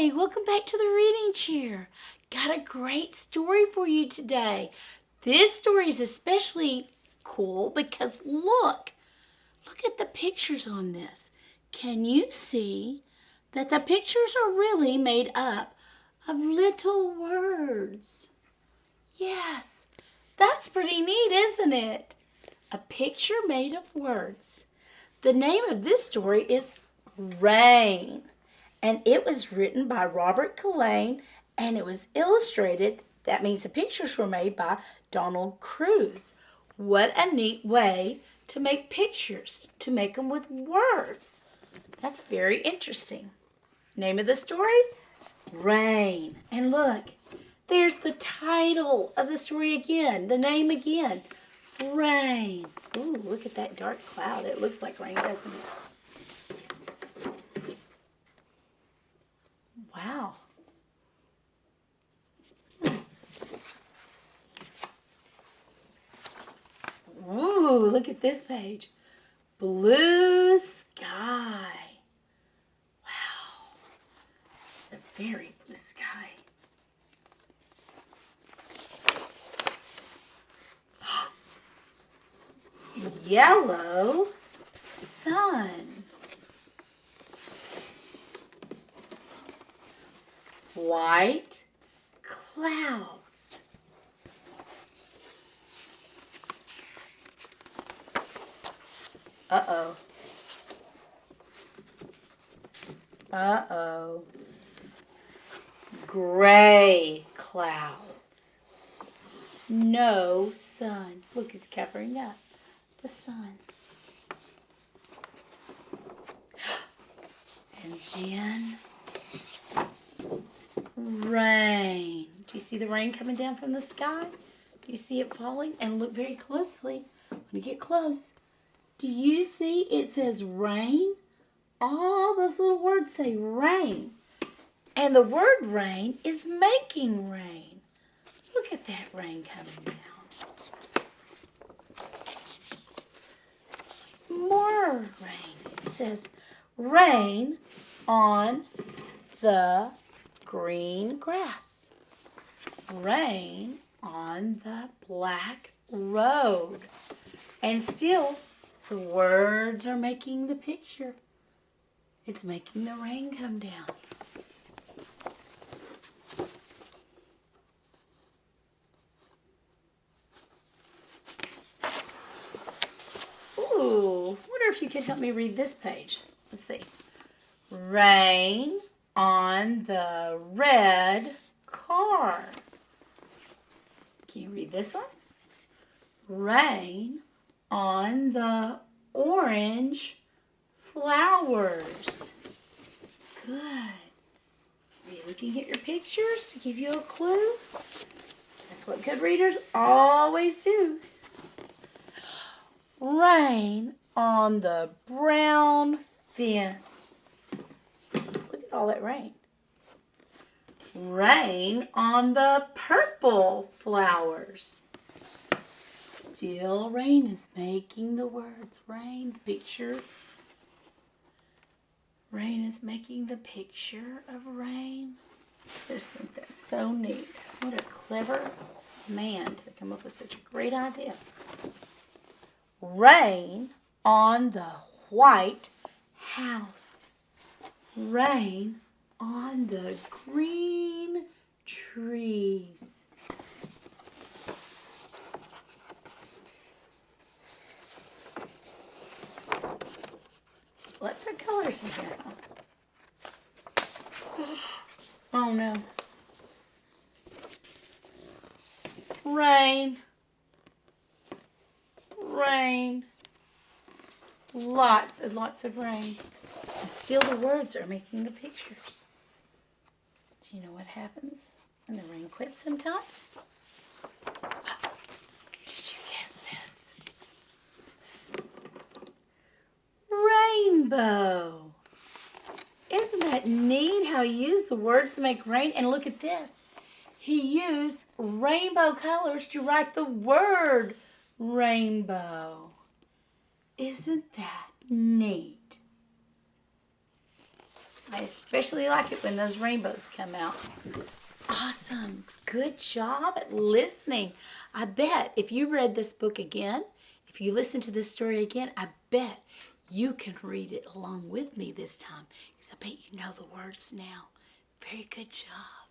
Hi, welcome back to the reading chair. Got a great story for you today. This story is especially cool because look at the pictures on this. Can you see that the pictures are really made up of little words? Yes, that's pretty neat, isn't it? A picture made of words. The name of this story is Rain, and it was written by Robert Collane, and it was illustrated. That means the pictures were made by Donald Cruz. What a neat way to make pictures, to make them with words. That's very interesting. Name of the story? Rain. And look, there's the title of the story again, the name again. Rain. Ooh, look at that dark cloud. It looks like rain, doesn't it? Wow. Ooh, look at this page. Blue sky. Wow. It's a very blue sky. Yellow sun. White clouds. Uh-oh. Uh-oh. Gray clouds. No sun. Look, it's covering up the sun. And then rain. Do you see the rain coming down from the sky? Do you see it falling? And look very closely. When you get close, do you see it says rain? All those little words say rain. And the word rain is making rain. Look at that rain coming down. More rain. It says rain on the green grass. Rain on the black road. And still, the words are making the picture. It's making the rain come down. Ooh, wonder if you could help me read this page. Let's see. Rain on the red car. Can you read this one? Rain on the orange flowers. Good. Are you looking at your pictures to give you a clue? That's what good readers always do. Rain on the brown fence. Look at all that rain. Rain on the purple flowers. Still rain is making the words. Rain, picture. Rain is making the picture of rain. I just think that's so neat. What a clever man to come up with such a great idea. Rain on the white house. Rain on the green trees. Lots of colors in here. Oh no. Rain. Rain. Lots and lots of rain. And still the words are making the pictures. Do you know what happens when the rain quits sometimes? Did you guess this? Rainbow. Isn't that neat how he used the words to make rain? And look at this. He used rainbow colors to write the word rainbow. Isn't that neat? I especially like it when those rainbows come out. Awesome. Good job at listening. I bet if you read this book again, if you listen to this story again, I bet you can read it along with me this time because I bet you know the words now. Very good job.